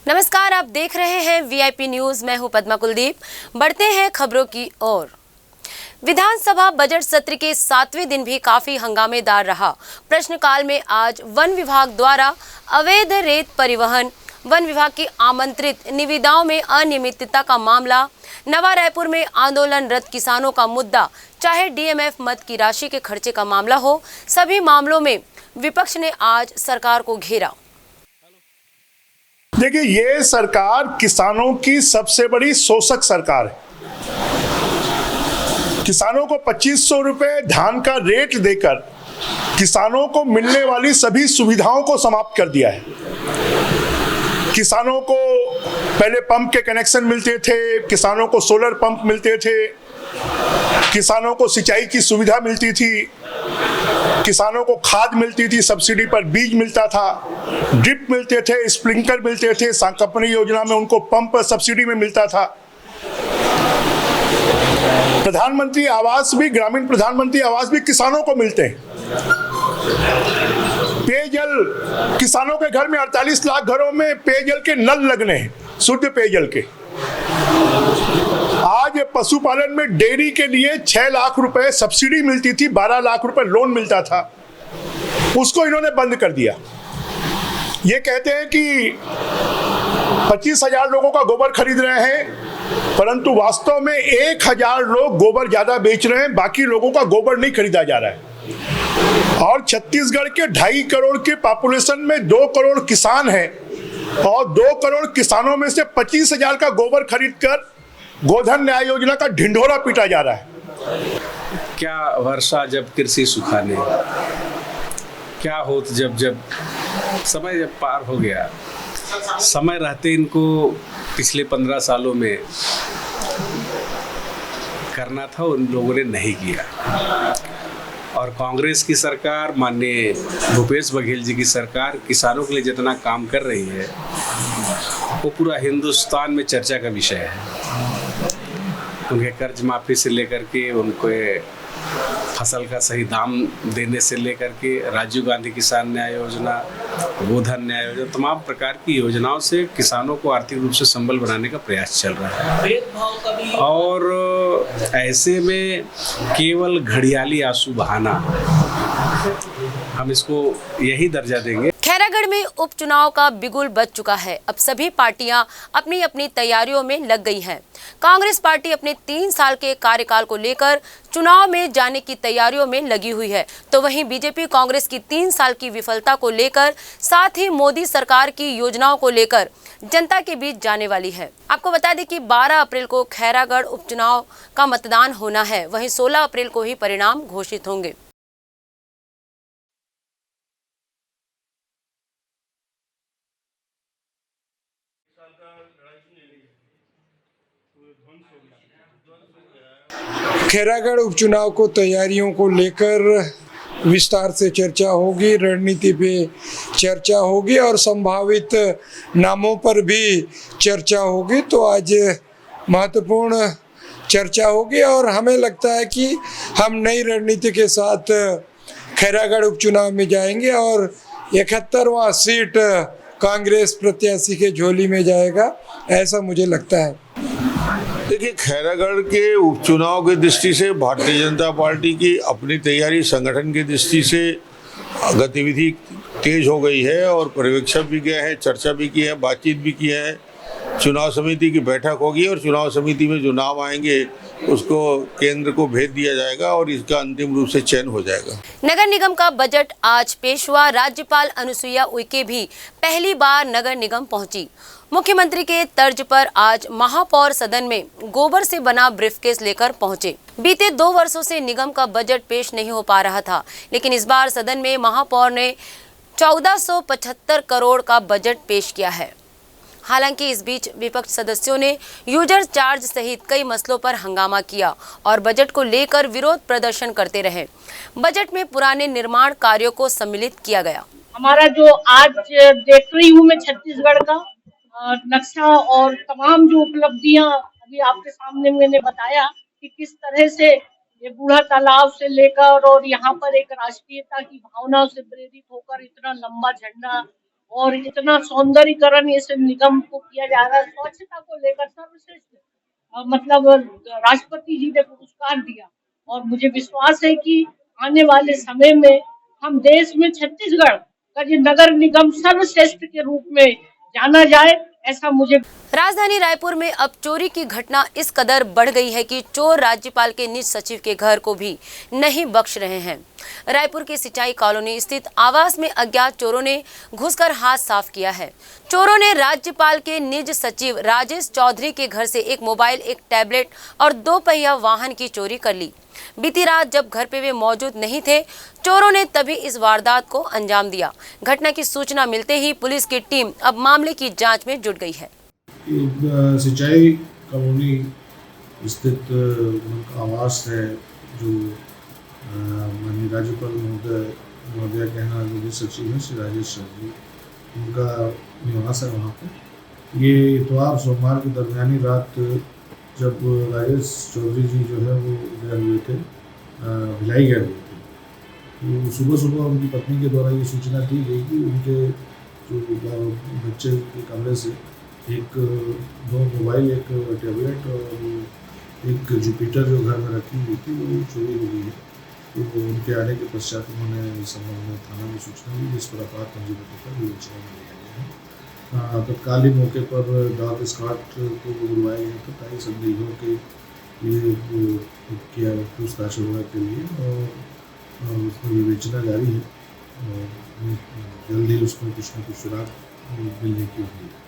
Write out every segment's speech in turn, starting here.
नमस्कार, आप देख रहे हैं वीआईपी न्यूज। मैं हूं पद्मा कुलदीप। बढ़ते हैं खबरों की ओर। विधानसभा बजट सत्र के 7वें दिन भी काफी हंगामेदार रहा। प्रश्नकाल में आज वन विभाग द्वारा अवैध रेत परिवहन, वन विभाग की आमंत्रित निविदाओं में अनियमितता का मामला, नवा रायपुर में आंदोलनरत किसानों का मुद्दा, चाहे डीएमएफ मद की राशि के खर्चे का मामला हो, सभी मामलों में विपक्ष ने आज सरकार को घेरा। देखिए, ये सरकार किसानों की सबसे बड़ी शोषक सरकार है। किसानों को 2500 रुपए धान का रेट देकर किसानों को मिलने वाली सभी सुविधाओं को समाप्त कर दिया है। किसानों को पहले पंप के कनेक्शन मिलते थे, किसानों को सोलर पंप मिलते थे, किसानों को सिंचाई की सुविधा मिलती थी, किसानों को खाद मिलती थी, सब्सिडी पर बीज मिलता था, ड्रिप मिलते थे, स्प्रिंकलर मिलते थे, कंपनी योजना में उनको पंप सब्सिडी में मिलता था। प्रधानमंत्री आवास भी, ग्रामीण प्रधानमंत्री आवास भी किसानों को मिलते हैं। पेयजल, किसानों के घर में 48 लाख घरों में पेयजल के नल लगने हैं, शुद्ध पेयजल के। आज पशुपालन में डेयरी के लिए 6 लाख रुपए सब्सिडी मिलती थी, 12 लाख रुपए लोन मिलता था, उसको इन्होंने बंद कर दिया। ये कहते हैं कि 25,000 लोगों का गोबर खरीद रहे हैं, परंतु वास्तव में 1,000 लोग गोबर ज्यादा बेच रहे हैं, बाकी लोगों का गोबर नहीं खरीदा जा रहा है। और छत्तीसगढ़ के 2.5 करोड़ के पॉपुलेशन में 2 करोड़ किसान हैं, और 2 करोड़ किसानों में से 25,000 का गोबर खरीदकर गोधन न्याय योजना का ढिंढोरा पीटा जा रहा है। क्या वर्षा जब कृषि सुखाने, क्या होत जब समय जब पार हो गया, समय रहते इनको पिछले 15 सालों में करना था, उन लोगों ने नहीं किया। और कांग्रेस की सरकार, माननीय भूपेश बघेल जी की सरकार किसानों के लिए जितना काम कर रही है वो पूरा हिंदुस्तान में चर्चा का विषय है। उनके कर्ज माफी से लेकर के उनको फसल का सही दाम देने से लेकर के राजीव गांधी किसान न्याय योजना, गोधन न्याय योजना, तमाम प्रकार की योजनाओं से किसानों को आर्थिक रूप से संबल बनाने का प्रयास चल रहा है। और ऐसे में केवल घड़ियाली आंसू बहाना, हम इसको यही दर्जा देंगे। खैरागढ़ में उपचुनाव का बिगुल बज चुका है। अब सभी पार्टियां अपनी अपनी तैयारियों में लग गई हैं। कांग्रेस पार्टी अपने 3 साल के कार्यकाल को लेकर चुनाव में जाने की तैयारियों में लगी हुई है, तो वहीं बीजेपी कांग्रेस की 3 साल की विफलता को लेकर, साथ ही मोदी सरकार की योजनाओं को लेकर जनता के बीच जाने वाली है। आपको बता दें कि 12 अप्रैल को खैरागढ़ उपचुनाव का मतदान होना है, वहीं 16 अप्रैल को ही परिणाम घोषित होंगे। खैरागढ़ उपचुनाव को तैयारियों को लेकर विस्तार से चर्चा होगी, रणनीति पे चर्चा होगी और संभावित नामों पर भी चर्चा होगी। तो आज महत्वपूर्ण चर्चा होगी और हमें लगता है कि हम नई रणनीति के साथ खैरागढ़ उपचुनाव में जाएंगे और 71वां सीट कांग्रेस प्रत्याशी के झोली में जाएगा, ऐसा मुझे लगता है। देखिए, खैरागढ़ के उपचुनाव की दृष्टि से भारतीय जनता पार्टी की अपनी तैयारी, संगठन की दृष्टि से गतिविधि तेज हो गई है और पर्यवेक्षक भी गए हैं, चर्चा भी की है, बातचीत भी की है। चुनाव समिति की बैठक होगी और चुनाव समिति में जो नाम आएंगे उसको केंद्र को भेज दिया जाएगा और इसका अंतिम रूप से चयन हो जाएगा। नगर निगम का बजट आज पेश हुआ। राज्यपाल अनुसुईया उइके भी पहली बार नगर निगम पहुंची। मुख्यमंत्री के तर्ज पर आज महापौर सदन में गोबर से बना ब्रीफकेस लेकर पहुंचे। बीते 2 वर्षों से निगम का बजट पेश नहीं हो पा रहा था, लेकिन इस बार सदन में महापौर ने 1475 करोड़ का बजट पेश किया है। हालांकि इस बीच विपक्ष सदस्यों ने यूजर चार्ज सहित कई मसलों पर हंगामा किया और बजट को लेकर विरोध प्रदर्शन करते रहे। बजट में पुराने निर्माण कार्यों को सम्मिलित किया गया। हमारा जो आज देख रही हूँ मैं छत्तीसगढ़ का नक्शा और तमाम जो उपलब्धियां अभी आपके सामने मैंने बताया कि किस तरह से ये बूढ़ा तालाब से लेकर और यहाँ पर एक राष्ट्रीयता की भावना से प्रेरित होकर इतना लंबा झंडा और इतना सौंदर्यीकरण इस निगम को किया जा रहा है, स्वच्छता को लेकर सर्वश्रेष्ठ मतलब राष्ट्रपति जी ने पुरस्कार दिया। और मुझे विश्वास है कि आने वाले समय में हम देश में छत्तीसगढ़ का जो नगर निगम सर्वश्रेष्ठ के रूप में जाना जाए, ऐसा मुझे। राजधानी रायपुर में अब चोरी की घटना इस कदर बढ़ गई है कि चोर राज्यपाल के निज सचिव के घर को भी नहीं बख्श रहे हैं। रायपुर के सिंचाई कॉलोनी स्थित आवास में अज्ञात चोरों ने घुसकर हाथ साफ किया है। चोरों ने राज्यपाल के निज सचिव राजेश चौधरी के घर से एक मोबाइल, एक टैबलेट और 2 पहिया वाहन की चोरी कर ली। बीती रात जब घर पे वे मौजूद नहीं थे, चोरों ने तभी इस वारदात को अंजाम दिया। घटना की सूचना मिलते ही पुलिस की टीम अब मामले की जांच में जुट गई है। सिंचाई कॉलोनी स्थित उनका आवास है जो माननीय राज्यपाल महोदय के यहाँ जो सचिव हैं श्री राजेश चौधरी, उनका निवास है वहाँ पे। ये इतवार सोमवार की दरमियानी रात जब राजेश चौधरी जी जो है वो गए हुए थे, भिलाई गए हुए थे, तो सुबह सुबह उनकी पत्नी के द्वारा ये सूचना दी गई कि उनके जो बच्चे के कमरे से एक 2 मोबाइल, एक टैबलेट और एक जुपिटर जो घर में रखी हुई थी वो चोरी हो गई है। तो उनके आने के पश्चात उन्होंने इस संबंध में थाना में सूचना दी, जिस पर अपराध पंजीबद्ध कर विवेचना में लिया गया है। तत्काल ही मौके पर डॉग स्क्वाड को बुलवाया गया था ताकि संदिग्धों के लिए किया पूछताछ वगैरह के लिए, और उसमें विवेचना जारी है और जल्द ही उसमें कुछ न कुछ सुराग मिलने की उम्मीद है।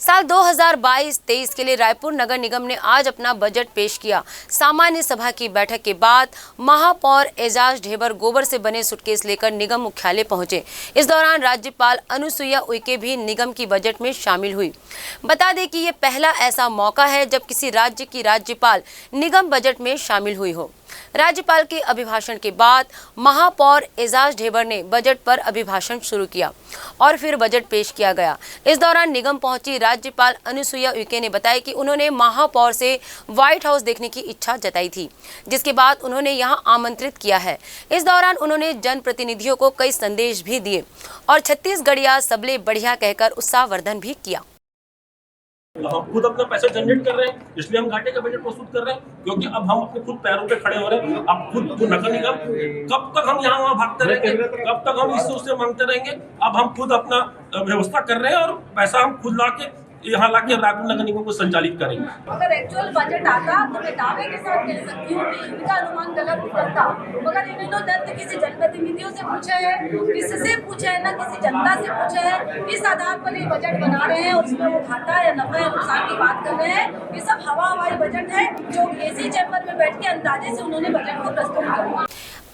साल 2022-23 के लिए रायपुर नगर निगम ने आज अपना बजट पेश किया। सामान्य सभा की बैठक के बाद महापौर एजाज ढेबर गोबर से बने सूटकेस लेकर निगम मुख्यालय पहुंचे। इस दौरान राज्यपाल अनुसुईया उइके भी निगम की बजट में शामिल हुई। बता दें कि ये पहला ऐसा मौका है जब किसी राज्य की राज्यपाल निगम बजट में शामिल हुई हो। राज्यपाल के अभिभाषण के बाद महापौर एजाज ढेबर ने बजट पर अभिभाषण शुरू किया और फिर बजट पेश किया गया। इस दौरान निगम पहुंची राज्यपाल अनुसुईया उइके ने बताया कि उन्होंने महापौर से व्हाइट हाउस देखने की इच्छा जताई थी, जिसके बाद उन्होंने यहां आमंत्रित किया है। इस दौरान उन्होंने जनप्रतिनिधियों को कई संदेश भी दिए और छत्तीसगढ़िया सबले बढ़िया कहकर उत्साहवर्धन भी किया। हम खुद अपना पैसा जनरेट कर रहे हैं, इसलिए हम घाटे का बजट प्रस्तुत कर रहे हैं, क्योंकि अब हम अपने खुद पैरों पे खड़े हो रहे हैं। अब खुद जो नगर निगम, कब तक हम यहाँ वहाँ भागते रहेंगे, कब तक हम इससे उससे मांगते रहेंगे। अब हम खुद अपना व्यवस्था कर रहे हैं और पैसा हम खुद ला के यहाँ लाके रायपुर नगर निगम को संचालित करेंगे। अगर एक्चुअल बजट आता तो मैं दावे के साथ कह सकती हूँ कि इनका अनुमान गलत निकलता, मगर इन्होंने न किसी जनप्रतिनिधियों से पूछा है, किससे पूछा है, न किसी जनता से पूछा है, किस आधार पर ये बजट बना रहे हैं और उसमें वो घाटा या नफा या नुकसान की बात कर रहे हैं। ये सब हवाई बजट है जो एसी चैम्बर में बैठ के अंदाजे से उन्होंने बजट को प्रस्तुत किया।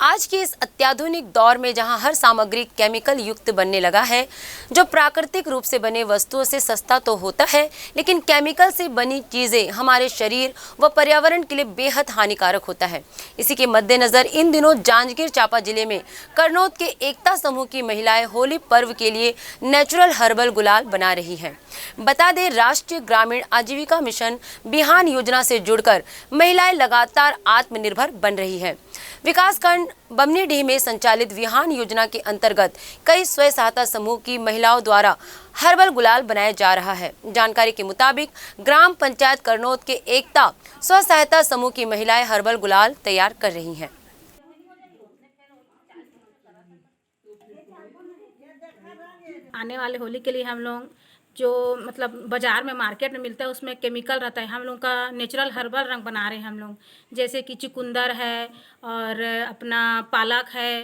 आज के इस अत्याधुनिक दौर में जहां हर सामग्री केमिकल युक्त बनने लगा है, जो प्राकृतिक रूप से बने वस्तुओं से सस्ता तो होता है, लेकिन केमिकल से बनी चीज़ें हमारे शरीर व पर्यावरण के लिए बेहद हानिकारक होता है। इसी के मद्देनज़र इन दिनों जांजगीर चांपा जिले में करनौत के एकता समूह की महिलाएं होली पर्व के लिए नेचुरल हर्बल गुलाल बना रही हैं। बता दें, राष्ट्रीय ग्रामीण आजीविका मिशन बिहान योजना से जुड़कर महिलाएं लगातार आत्मनिर्भर बन रही है। विकासखंड बमनीडीह में संचालित विहान योजना के अंतर्गत कई स्वयं सहायता समूह की महिलाओं द्वारा हर्बल गुलाल बनाया जा रहा है। जानकारी के मुताबिक ग्राम पंचायत करनौत के एकता स्व सहायता समूह की महिलाएं हर्बल गुलाल तैयार कर रही हैं। आने वाले होली के लिए हम लोग जो मतलब बाज़ार में मार्केट में मिलता है उसमें केमिकल रहता है, हम लोग का नेचुरल हर्बल रंग बना रहे हैं हम लोग, जैसे कि चुकंदर है और अपना पालक है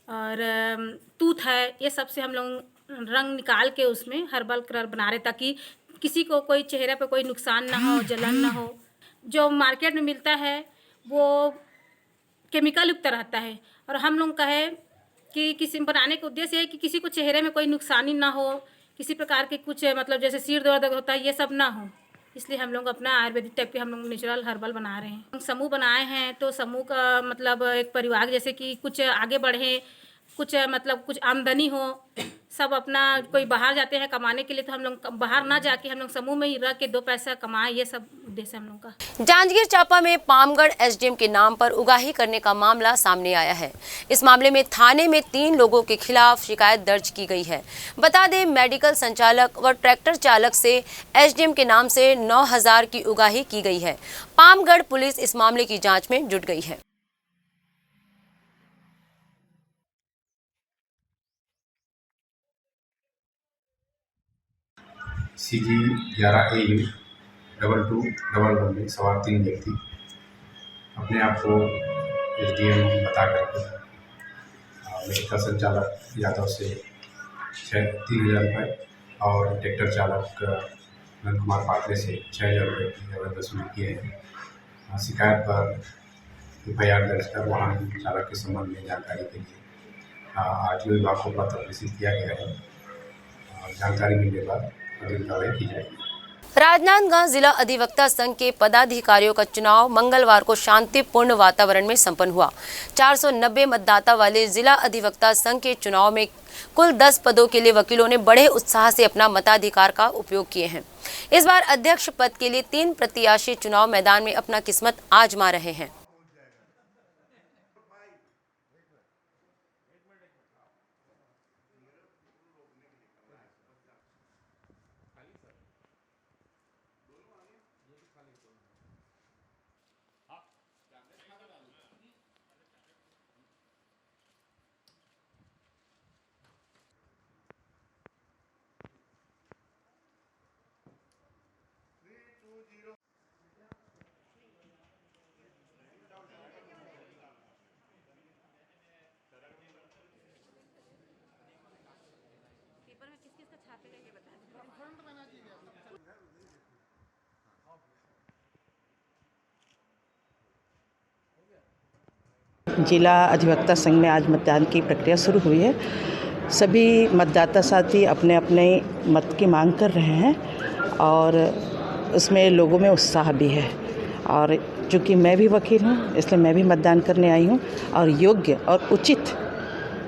और तूत है, ये सब से हम लोग रंग निकाल के उसमें हर्बल कलर बना रहे ताकि किसी को कोई चेहरे पे कोई नुकसान ना हो, जलन ना हो। जो मार्केट में मिलता है वो केमिकल युक्त रहता है और हम लोग का है कि किसी बनाने का उद्देश्य है कि किसी को चेहरे में कोई नुकसानी ना हो, किसी प्रकार के कुछ मतलब जैसे सिर दर्द होता है ये सब ना हो, इसलिए हम लोग अपना आयुर्वेदिक टाइप के हम लोग नेचुरल हर्बल बना रहे हैं। समूह बनाए हैं तो समूह का मतलब एक परिवार जैसे कि कुछ आगे बढ़े, कुछ मतलब कुछ आमदनी हो, सब अपना कोई बाहर जाते हैं कमाने के लिए तो हम लोग बाहर ना जाके हम लोग समूह में ही रह के 2 पैसा कमाएं, ये सब उद्देश्य हम लोगों का। जांजगीर चांपा में पामगढ़ एसडीएम के नाम पर उगाही करने का मामला सामने आया है। इस मामले में थाने में 3 लोगों के खिलाफ शिकायत दर्ज की गई है। बता दें, मेडिकल संचालक व ट्रैक्टर चालक से एसडीएम के नाम से 9,000 की उगाही की गई है। पामगढ़ पुलिस इस मामले की जांच में जुट गई है। CG 11A 2211 में सवार 3 व्यक्ति अपने आप को एसडीएम बता करके मेडिकल संचालक यादव से 3,000 रुपये और ट्रैक्टर चालक नंद कुमार पात्रे से 6,000 रुपये की अवैध वसूली किए हैं। शिकायत पर FIR दर्ज कर वाहन चालक के संबंध में जानकारी के लिए RTO विभाग को पत्र प्रेषित किया गया है। जानकारी मिलने पर अगली कार्रवाई की जाएगी। राजनांदगांव जिला अधिवक्ता संघ के पदाधिकारियों का चुनाव मंगलवार को शांतिपूर्ण वातावरण में संपन्न हुआ। 490 मतदाता वाले जिला अधिवक्ता संघ के चुनाव में कुल 10 पदों के लिए वकीलों ने बड़े उत्साह से अपना मताधिकार का उपयोग किए हैं। इस बार अध्यक्ष पद के लिए 3 प्रत्याशी चुनाव मैदान में अपना किस्मत आजमा रहे हैं। जिला अधिवक्ता संघ में आज मतदान की प्रक्रिया शुरू हुई है। सभी मतदाता साथी अपने अपने मत की मांग कर रहे हैं और उसमें लोगों में उत्साह भी है। और चूँकि मैं भी वकील हूँ इसलिए मैं भी मतदान करने आई हूँ और योग्य और उचित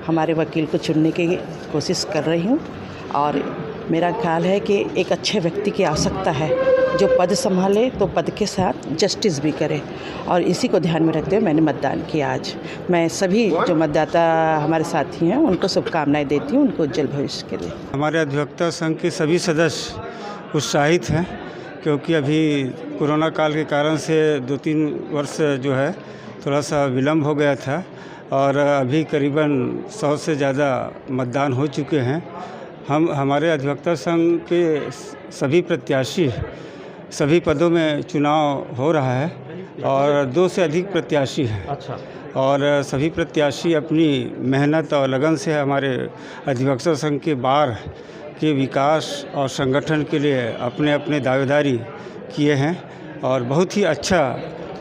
हमारे वकील को चुनने की कोशिश कर रही हूँ। और मेरा ख्याल है कि एक अच्छे व्यक्ति की आवश्यकता है जो पद संभाले तो पद के साथ जस्टिस भी करे, और इसी को ध्यान में रखते हुए मैंने मतदान किया। आज मैं सभी जो मतदाता हमारे साथी हैं उनको शुभकामनाएं देती हूँ, उनको उज्जवल भविष्य के लिए। हमारे अधिवक्ता संघ के सभी सदस्य उत्साहित हैं क्योंकि अभी कोरोना काल के कारण से 2-3 वर्ष जो है थोड़ा सा विलम्ब हो गया था और अभी करीबन 100 से ज़्यादा मतदान हो चुके हैं। हमारे अधिवक्ता संघ के सभी प्रत्याशी सभी पदों में चुनाव हो रहा है और 2 से अधिक प्रत्याशी हैं। अच्छा। और सभी प्रत्याशी अपनी मेहनत और लगन से हमारे अधिवक्ता संघ के बार के विकास और संगठन के लिए अपने अपने दावेदारी किए हैं और बहुत ही अच्छा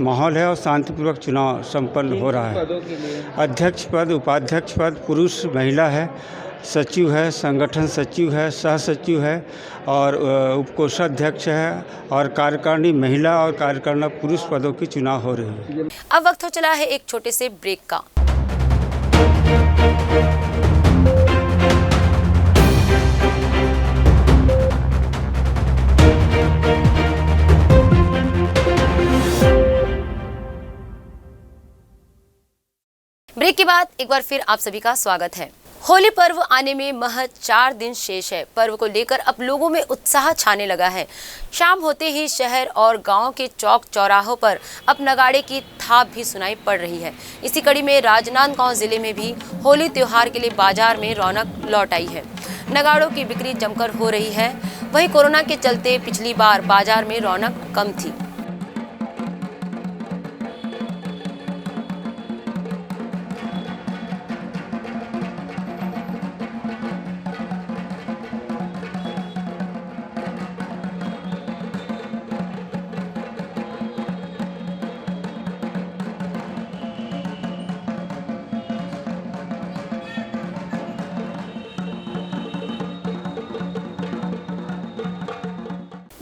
माहौल है और शांतिपूर्वक चुनाव संपन्न हो रहा है। अध्यक्ष पद, उपाध्यक्ष पद पुरुष महिला है, सचिव है, संगठन सचिव है, सह सचिव है और उपकोषाध्यक्ष है और कार्यकारिणी महिला और कार्यकारिणी पुरुष पदों की चुनाव हो रही है। अब वक्त हो चला है एक छोटे से ब्रेक का। ब्रेक के बाद एक बार फिर आप सभी का स्वागत है। होली पर्व आने में महज 4 दिन शेष है। पर्व को लेकर अब लोगों में उत्साह छाने लगा है। शाम होते ही शहर और गांव के चौक चौराहों पर अब नगाड़े की थाप भी सुनाई पड़ रही है। इसी कड़ी में राजनांदगांव जिले में भी होली त्योहार के लिए बाजार में रौनक लौट आई है। नगाड़ों की बिक्री जमकर हो रही है। वहीं कोरोना के चलते पिछली बार बाजार में रौनक कम थी।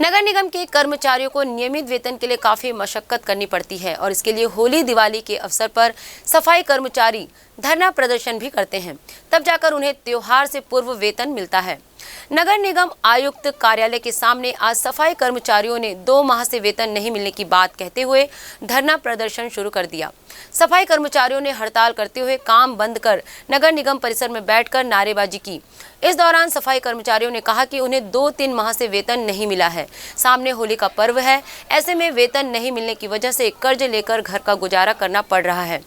नगर निगम के कर्मचारियों को नियमित वेतन के लिए काफी मशक्कत करनी पड़ती है और इसके लिए होली दिवाली के अवसर पर सफाई कर्मचारी धरना प्रदर्शन भी करते हैं, तब जाकर उन्हें त्योहार से पूर्व वेतन मिलता है। नगर निगम आयुक्त कार्यालय के सामने आज सफाई कर्मचारियों ने 2 माह से वेतन नहीं मिलने की बात कहते हुए धरना प्रदर्शन शुरू कर दिया। सफाई कर्मचारियों ने हड़ताल करते हुए काम बंद कर नगर निगम परिसर में बैठकर नारेबाजी की। इस दौरान सफाई कर्मचारियों ने कहा कि उन्हें 2-3 माह से वेतन नहीं मिला है। सामने होली का पर्व है, ऐसे में वेतन नहीं मिलने की वजह से कर्ज लेकर घर का गुजारा करना पड़ रहा है।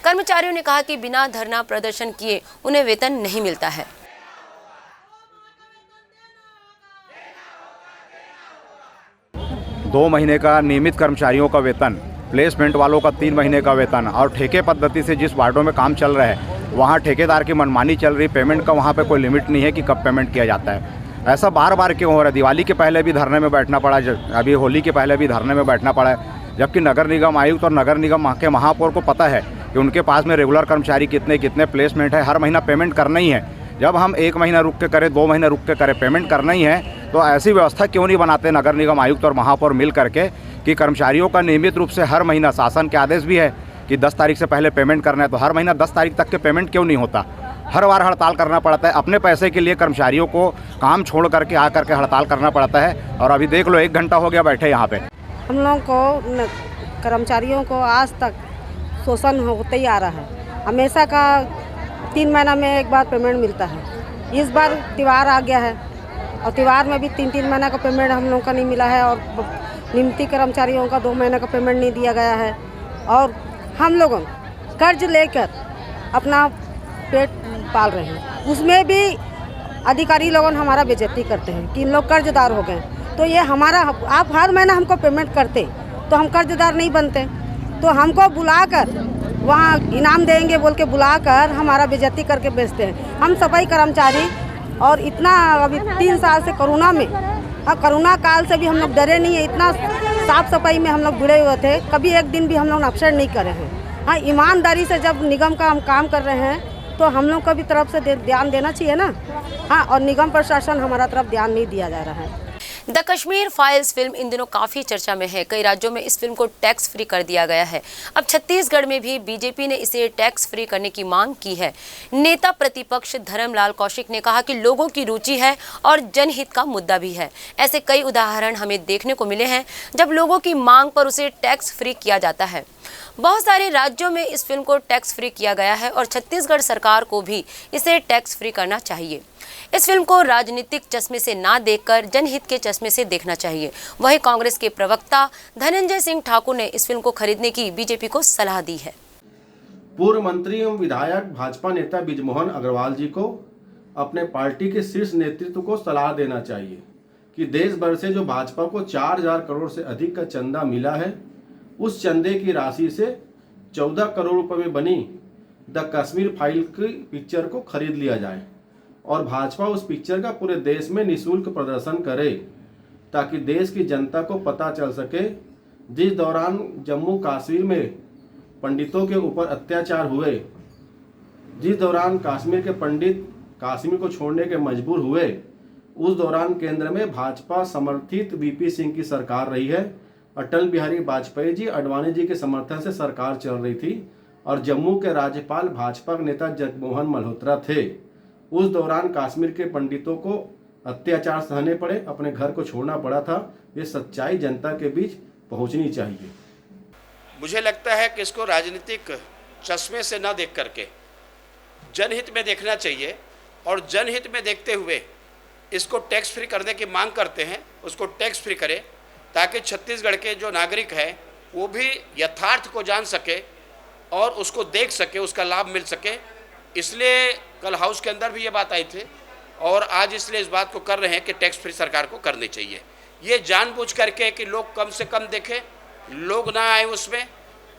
कर्मचारियों ने कहा कि बिना धरना प्रदर्शन किए उन्हें वेतन नहीं मिलता है। 2 महीने का नियमित कर्मचारियों का वेतन, प्लेसमेंट वालों का 3 महीने का वेतन और ठेके पद्धति से जिस वार्डों में काम चल रहा है वहाँ ठेकेदार की मनमानी चल रही, पेमेंट का वहाँ पे कोई लिमिट नहीं है कि कब पेमेंट किया जाता है। ऐसा बार बार क्यों हो रहा है? दिवाली के पहले भी धरने में बैठना पड़ा, अभी होली के पहले भी धरने में बैठना पड़ा है, जबकि नगर निगम आयुक्त और नगर निगम के महापौर को पता है कि उनके पास में रेगुलर कर्मचारी कितने प्लेसमेंट है, हर महीना पेमेंट करना ही है। जब हम 1 महीना रुक के करें, 2 महीना रुक के करें, पेमेंट करना ही है, तो ऐसी व्यवस्था क्यों नहीं बनाते नगर निगम आयुक्त और महापौर मिल करके कि कर्मचारियों का नियमित रूप से हर महीना, शासन के आदेश भी है कि 10 तारीख से पहले पेमेंट करना है, तो हर महीना 10 तारीख तक के पेमेंट क्यों नहीं होता? हर बार हड़ताल करना पड़ता है। अपने पैसे के लिए कर्मचारियों को काम छोड़ करके आकर के हड़ताल करना पड़ता है। और अभी देख लो 1 घंटा हो गया बैठे यहाँ पे। हम लोगों को कर्मचारियों को आज तक शोषण होते ही आ रहा है। हमेशा का 3 महीना में एक बार पेमेंट मिलता है। इस बार त्यौहार आ गया है और त्यौहार में भी 3-3 महीना का पेमेंट हम लोगों का नहीं मिला है और नियमित कर्मचारियों का 2 महीने का पेमेंट नहीं दिया गया है। और हम लोग कर्ज लेकर अपना पेट पाल रहे हैं, उसमें भी अधिकारी लोगों हमारा बेइज्जती करते हैं कि इन लोग कर्जदार हो गए। तो ये हमारा, आप हर महीना हमको पेमेंट करते तो हम कर्जदार नहीं बनते। तो हमको बुलाकर वहाँ इनाम देंगे बोल के बुलाकर हमारा बेइज्जती करके बेचते हैं। हम सफाई कर्मचारी और इतना अभी 3 साल से कोरोना में, और कोरोना काल से भी हम लोग डरे नहीं है। इतना साफ सफाई में हम लोग जुड़े हुए थे, कभी एक दिन भी हम लोग अवसर नहीं करे हैं। हाँ, ईमानदारी से जब निगम का हम काम कर रहे हैं तो हम लोग का भी तरफ से ध्यान देना चाहिए ना। हाँ, और निगम प्रशासन हमारा तरफ ध्यान नहीं दिया जा रहा है। The Kashmir files film in दिनों काफी चर्चा में है। कई राज्यों में इस फिल्म को टैक्स फ्री कर दिया गया है। अब छत्तीसगढ़ में भी बीजेपी ने इसे टैक्स फ्री करने की मांग की है। नेता प्रतिपक्ष धर्मलाल कौशिक ने कहा कि लोगों की रुचि है और जनहित का मुद्दा भी है। ऐसे कई उदाहरण हमें देखने को मिले हैं जब लोगों की मांग पर उसे टैक्स फ्री किया जाता है। बहुत सारे राज्यों में इस फिल्म को टैक्स फ्री किया गया है और छत्तीसगढ़ सरकार को भी इसे टैक्स फ्री करना चाहिए। इस फिल्म को राजनीतिक चश्मे से ना देखकर जनहित के चश्मे से देखना चाहिए। वहीं कांग्रेस के प्रवक्ता धनंजय सिंह ठाकुर ने इस फिल्म को खरीदने की बीजेपी को सलाह दी है। पूर्व मंत्री एवं विधायक भाजपा नेता बिजमोहन अग्रवाल जी को अपने पार्टी के शीर्ष नेतृत्व को सलाह देना चाहिए कि देश भर से जो भाजपा को 4000 करोड़ से अधिक का चंदा मिला है, उस चंदे की राशि से 14 करोड़ रुपए में बनी द कश्मीर फाइल की पिक्चर को खरीद लिया जाए और भाजपा उस पिक्चर का पूरे देश में निःशुल्क प्रदर्शन करे ताकि देश की जनता को पता चल सके जिस दौरान जम्मू कश्मीर में पंडितों के ऊपर अत्याचार हुए, जिस दौरान कश्मीर के पंडित कश्मीर को छोड़ने के मजबूर हुए, उस दौरान केंद्र में भाजपा समर्थित वीपी सिंह की सरकार रही है। अटल बिहारी वाजपेयी जी, अडवाणी जी के समर्थन से सरकार चल रही थी और जम्मू के राज्यपाल भाजपा के नेता जगमोहन मल्होत्रा थे। उस दौरान कश्मीर के पंडितों को अत्याचार सहने पड़े, अपने घर को छोड़ना पड़ा था। ये सच्चाई जनता के बीच पहुंचनी चाहिए। मुझे लगता है कि इसको राजनीतिक चश्मे से न देख करके जनहित में देखना चाहिए और जनहित में देखते हुए इसको टैक्स फ्री करने की मांग करते हैं, उसको टैक्स फ्री करें ताकि छत्तीसगढ़ के जो नागरिक हैं वो भी यथार्थ को जान सके और उसको देख सके, उसका लाभ मिल सके। इसलिए कल हाउस के अंदर भी ये बात आई थी और आज इसलिए इस बात को कर रहे हैं कि टैक्स फ्री सरकार को करनी चाहिए। ये जानबूझ करके कि लोग कम से कम देखें, लोग ना आए उसमें,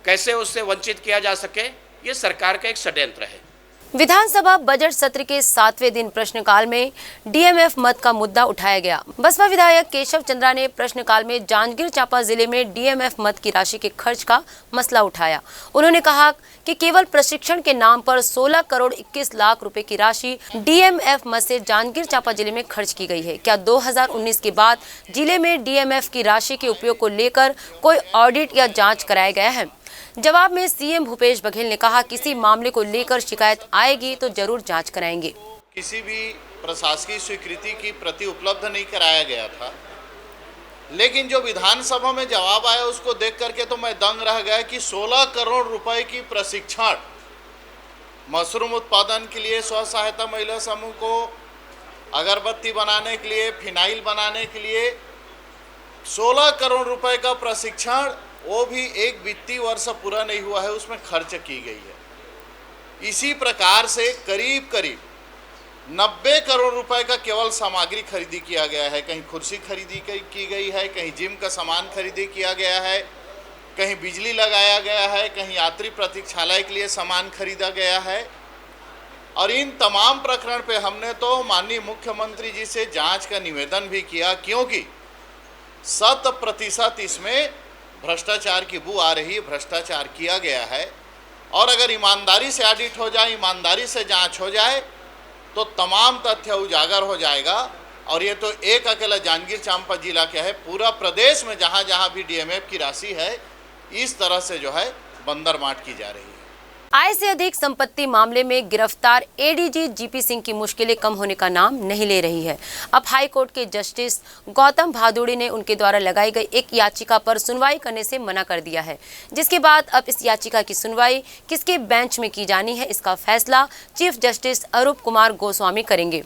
कैसे उससे वंचित किया जा सके, ये सरकार का एक षड्यंत्र है। विधानसभा बजट सत्र के 7वें दिन प्रश्नकाल में डीएमएफ मद का मुद्दा उठाया गया। बसपा विधायक केशव चंद्रा ने प्रश्नकाल में जांजगीर चांपा जिले में डीएमएफ मद की राशि के खर्च का मसला उठाया। उन्होंने कहा कि केवल प्रशिक्षण के नाम पर 16 करोड़ 21 लाख रुपए की राशि डीएमएफ मद से जांजगीर चांपा जिले में खर्च की गई है। क्या 2019 के बाद जिले में डीएमएफ की राशि के उपयोग को लेकर कोई ऑडिट या जाँच कराया गया है? जवाब में सीएम भूपेश बघेल ने कहा किसी मामले को लेकर शिकायत आएगी तो जरूर जांच कराएंगे। किसी भी प्रशासकीय स्वीकृति की प्रति उपलब्ध नहीं कराया गया था, लेकिन जो विधानसभा में जवाब आया उसको देख करके तो मैं दंग रह गया कि 16 करोड़ रुपए की प्रशिक्षण मशरूम उत्पादन के लिए स्व सहायता महिला समूह को, अगरबत्ती बनाने के लिए, फिनाइल बनाने के लिए 16 करोड़ रुपए का प्रशिक्षण, वो भी एक वित्तीय वर्ष पूरा नहीं हुआ है उसमें खर्च की गई है। इसी प्रकार से करीब करीब 90 करोड़ रुपए का केवल सामग्री खरीदी किया गया है। कहीं कुर्सी खरीदी की गई है, कहीं जिम का सामान खरीदी किया गया है, कहीं बिजली लगाया गया है, कहीं यात्री प्रतीक्षालय के लिए सामान खरीदा गया है। और इन तमाम प्रकरण पे हमने तो माननीय मुख्यमंत्री जी से जांच का निवेदन भी किया, क्योंकि 100% इसमें भ्रष्टाचार की बू आ रही है, भ्रष्टाचार किया गया है। और अगर ईमानदारी से ऑडिट हो जाए, ईमानदारी से जांच हो जाए तो तमाम तथ्य उजागर हो जाएगा। और ये तो एक अकेला जांजगीर चांपा जिला क्या है, पूरा प्रदेश में जहाँ जहाँ भी डीएमएफ की राशि है इस तरह से जो है बंदरमाट की जा रही है। आय से अधिक संपत्ति मामले में गिरफ्तार एडीजी जीपी सिंह की मुश्किलें कम होने का नाम नहीं ले रही है। अब हाई कोर्ट के जस्टिस गौतम भादुड़ी ने उनके द्वारा लगाई गई एक याचिका पर सुनवाई करने से मना कर दिया है, जिसके बाद अब इस याचिका की सुनवाई किसके बेंच में की जानी है, इसका फैसला चीफ जस्टिस अरूप कुमार गोस्वामी करेंगे।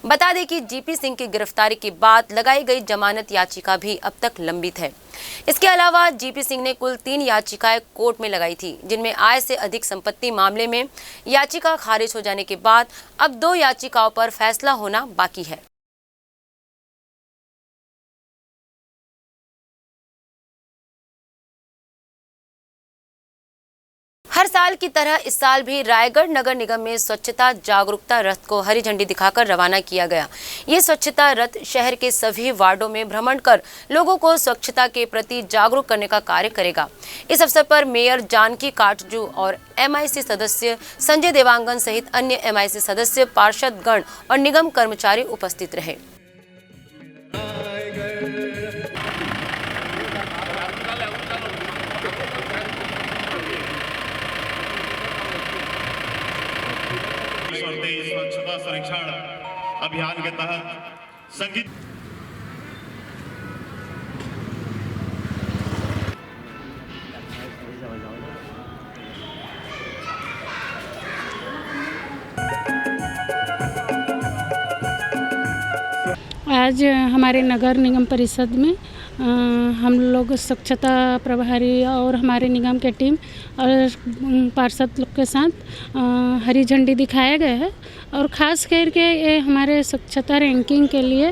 बता दें कि जीपी सिंह की गिरफ्तारी के बाद लगाई गई जमानत याचिका भी अब तक लंबित है। इसके अलावा जीपी सिंह ने कुल 3 याचिकाएं कोर्ट में लगाई थी, जिनमें आय से अधिक संपत्ति मामले में याचिका खारिज हो जाने के बाद अब 2 याचिकाओं पर फैसला होना बाकी है। हर साल की तरह इस साल भी रायगढ़ नगर निगम में स्वच्छता जागरूकता रथ को हरी झंडी दिखाकर रवाना किया गया। ये स्वच्छता रथ शहर के सभी वार्डों में भ्रमण कर लोगों को स्वच्छता के प्रति जागरूक करने का कार्य करेगा। इस अवसर पर मेयर जानकी काटजू और एमआईसी सदस्य संजय देवांगन सहित अन्य एमआईसी सदस्य, पार्षदगण और निगम कर्मचारी उपस्थित रहे। स्वच्छता संरक्षण अभियान के तहत संगीत आज हमारे नगर निगम परिषद में हम लोग स्वच्छता प्रभारी और हमारे निगम के टीम और पार्षद लोग के साथ हरी झंडी दिखाया गया है। और ख़ास करके ये हमारे स्वच्छता रैंकिंग के लिए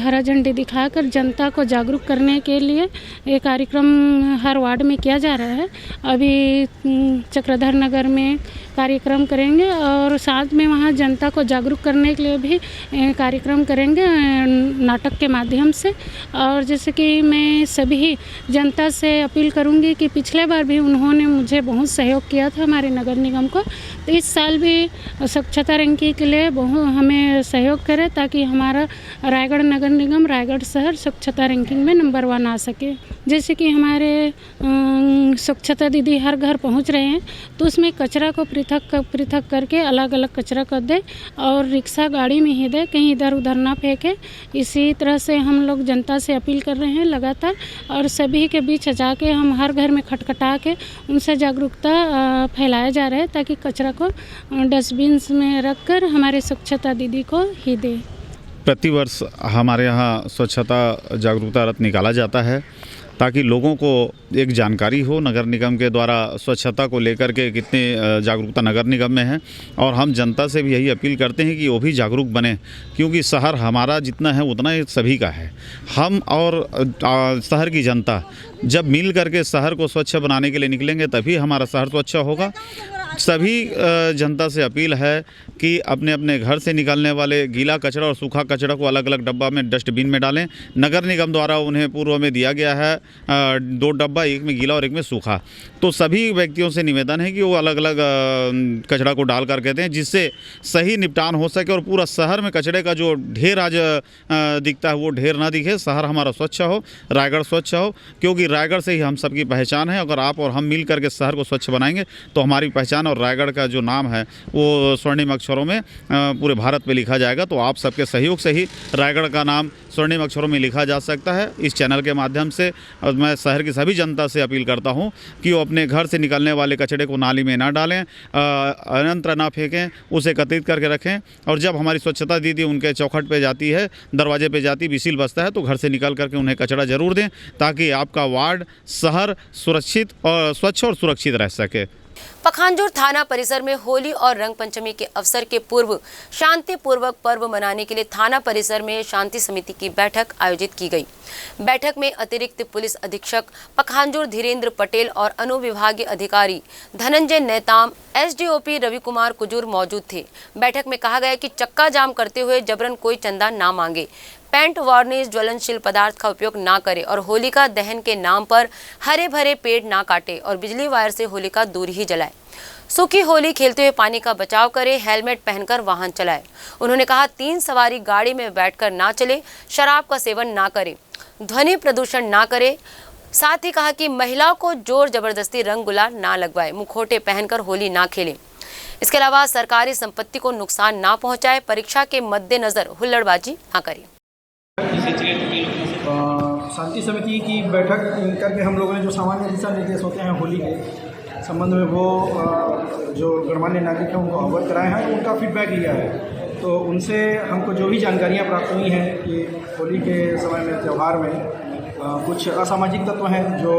हरा झंडी दिखाकर जनता को जागरूक करने के लिए ये कार्यक्रम हर वार्ड में किया जा रहा है। अभी चक्रधर नगर में कार्यक्रम करेंगे और साथ में वहाँ जनता को जागरूक करने के लिए भी कार्यक्रम करेंगे नाटक के माध्यम से। और जैसे कि मैं सभी जनता से अपील करूँगी कि पिछले बार भी उन्होंने मुझे बहुत सहयोग किया था हमारे नगर निगम को, तो इस साल भी स्वच्छता रैंकिंग के लिए हमें सहयोग करें ताकि हमारा रायगढ़ नगर निगम रायगढ़ शहर स्वच्छता रैंकिंग में नंबर 1 आ सके। जैसे कि हमारे स्वच्छता दीदी हर घर पहुंच रहे हैं, तो उसमें कचरा को पृथक करके अलग अलग कचरा कर दे और रिक्शा गाड़ी में ही दे, कहीं इधर उधर ना फेंके। इसी तरह से हम लोग जनता से अपील कर रहे हैं लगातार, और सभी के बीच जाके हम हर घर में खटखटा के उनसे जागरूकता फैलाया जा रहा है ताकि कचरा को डस्टबिन में रखकर हमारे स्वच्छता दीदी को ही दे। प्रतिवर्ष हमारे यहाँ स्वच्छता जागरूकता रथ निकाला जाता है ताकि लोगों को एक जानकारी हो नगर निगम के द्वारा स्वच्छता को लेकर के कितनी जागरूकता नगर निगम में है। और हम जनता से भी यही अपील करते हैं कि वो भी जागरूक बने, क्योंकि शहर हमारा जितना है उतना ही सभी का है। हम और शहर की जनता जब मिल करके शहर को स्वच्छ बनाने के लिए निकलेंगे तभी हमारा शहर स्वच्छ होगा। सभी जनता से अपील है कि अपने अपने घर से निकलने वाले गीला कचरा और सूखा कचरा को अलग अलग डब्बा में डस्टबिन में डालें। नगर निगम द्वारा उन्हें पूर्व में दिया गया है 2 डब्बा, एक में गीला और एक में सूखा। तो सभी व्यक्तियों से निवेदन है कि वो अलग अलग कचरा को डाल करके दें, जिससे सही निपटान हो सके और पूरा शहर में कचरे का जो ढेर आज दिखता है वो ढेर ना दिखे। शहर हमारा स्वच्छ हो, रायगढ़ स्वच्छ हो, क्योंकि रायगढ़ से ही हम सबकी पहचान है। अगर आप और हम मिल करके शहर को स्वच्छ बनाएंगे तो हमारी पहचान पहचान और रायगढ़ का जो नाम है वो स्वर्णिम अक्षरों में पूरे भारत में लिखा जाएगा। तो आप सबके सहयोग से ही रायगढ़ का नाम स्वर्णिम अक्षरों में लिखा जा सकता है। इस चैनल के माध्यम से मैं शहर की सभी जनता से अपील करता हूं कि वो अपने घर से निकलने वाले कचरे को नाली में ना डालें, अनंत्र ना फेंकें, उसे एकत्रित करके रखें। और जब हमारी स्वच्छता दीदी उनके चौखट पे जाती है, दरवाजे पे जाती, विसिल बजता है, तो घर से निकल करके उन्हें कचरा ज़रूर दें ताकि आपका वार्ड, शहर सुरक्षित और स्वच्छ और सुरक्षित रह सके। पखांजूर थाना परिसर में होली और रंग पंचमी के अवसर के पूर्व शांतिपूर्वक पर्व मनाने के लिए थाना परिसर में शांति समिति की बैठक आयोजित की गई। बैठक में अतिरिक्त पुलिस अधीक्षक पखांजूर धीरेन्द्र पटेल और अनुविभागीय अधिकारी धनंजय नेताम, एसडीओपी रवि कुमार कुजूर मौजूद थे। बैठक में कहा गया कि चक्का जाम करते हुए जबरन कोई चंदा ना मांगे, पेंट वार्निश ज्वलनशील पदार्थ का उपयोग ना करे और होलिका दहन के नाम पर हरे भरे पेड़ ना काटे और बिजली वायर से होलिका दूर ही जलाए। सूखी होली खेलते हुए पानी का बचाव करे, हेलमेट पहनकर वाहन चलाए। उन्होंने कहा 3 सवारी गाड़ी में बैठकर ना चले, शराब का सेवन ना करे, ध्वनि प्रदूषण ना करे। साथ ही कहा कि महिलाओं को जोर जबरदस्ती रंग गुलाल ना लगवाए, मुखौटे पहनकर होली ना खेलें। इसके अलावा सरकारी संपत्ति को नुकसान ना पहुंचाए, परीक्षा के मद्देनजर हुल्लड़बाजी ना करें। शांति समिति की बैठक करके हम लोगों ने जो सामान्य दिशा निर्देश होते हैं होली के संबंध में वो जो गणमान्य नागरिक हैं उनको अवगत कराए हैं, उनका फीडबैक लिया है। तो उनसे हमको जो भी जानकारियाँ प्राप्त हुई हैं कि होली के समय में त्यौहार में कुछ असामाजिक तत्व हैं जो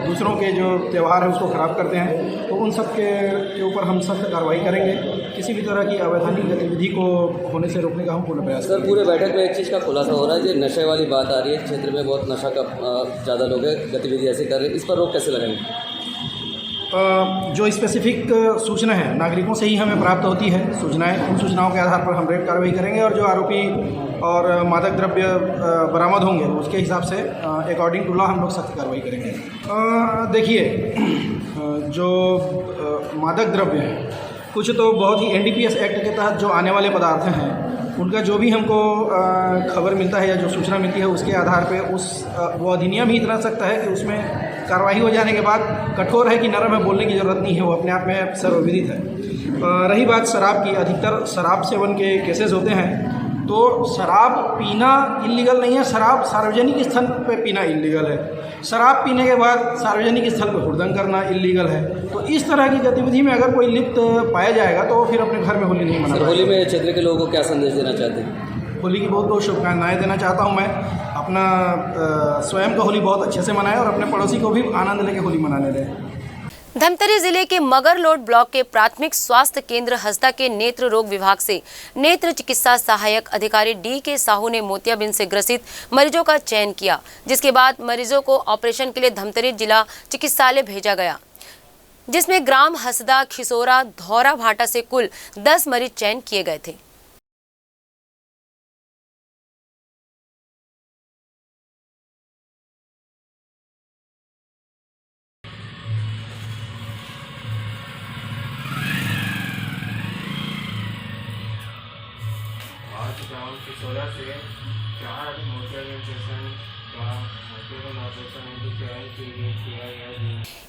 दूसरों के जो त्यौहार है उसको ख़राब करते हैं, तो उन सब के ऊपर हम सख्त कार्रवाई करेंगे। किसी भी तरह की अवैधानिक गतिविधि को होने से रोकने का हम पूर्ण प्रयास करेंगे। सर, पूरे बैठक में एक चीज़ का खुलासा हो रहा है, जो नशे वाली बात आ रही है, क्षेत्र में बहुत नशा का ज़्यादा लोग गतिविधि ऐसे कर रहे हैं, इस पर रोक कैसे लगाएंगे? जो स्पेसिफिक सूचना है नागरिकों से ही हमें प्राप्त होती है सूचनाएं, उन सूचनाओं के आधार पर हम रेड कार्रवाई करेंगे और जो आरोपी और मादक द्रव्य बरामद होंगे उसके हिसाब से अकॉर्डिंग टू लॉ हम लोग सख्त कार्रवाई करेंगे। देखिए, जो मादक द्रव्य है, कुछ तो बहुत ही NDPS एक्ट के तहत जो आने वाले पदार्थ हैं उनका जो भी हमको खबर मिलता है या जो सूचना मिलती है उसके आधार पे वो अधिनियम ही इतना सख्त है कि उसमें कार्रवाई हो जाने के बाद कठोर है कि नरम है, बोलने की ज़रूरत नहीं है, वो अपने आप में सर्वविदित है। रही बात शराब की, अधिकतर शराब सेवन के केसेस होते हैं, तो शराब पीना इल्लीगल नहीं है, शराब सार्वजनिक स्थल पे पीना इल्लीगल है। शराब पीने के बाद सार्वजनिक स्थल पर हुड़दंग करना इल्लीगल है। तो इस तरह की गतिविधि में अगर कोई लिप्त पाया जाएगा तो फिर अपने घर में होली नहीं मना। होली में क्षेत्र के लोगों को क्या संदेश देना चाहते हैं? होली की बहुत बहुत शुभकामनाएं देना चाहता हूं मैं। अपना स्वयं का होली बहुत अच्छे से मनाएं और अपने पड़ोसी को भी आनंद लेके होली मनाने दें। धमतरी जिले के मगरलोड ब्लॉक के प्राथमिक स्वास्थ्य केंद्र हस्दा के नेत्र रोग विभाग से नेत्र चिकित्सा सहायक अधिकारी DK साहू ने मोतियाबिंद से ग्रसित मरीजों का चयन किया, जिसके बाद मरीजों को ऑपरेशन के लिए धमतरी जिला चिकित्सालय भेजा गया, जिसमें ग्राम हसदा, खिसोरा, धौरा भाटा से कुल 10 मरीज चयन किए गए थे।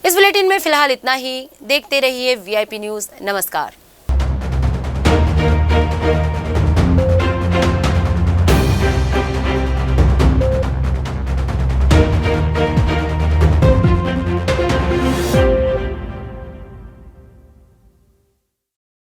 इस बुलेटिन में फिलहाल इतना ही। देखते रहिए VIP न्यूज़। नमस्कार।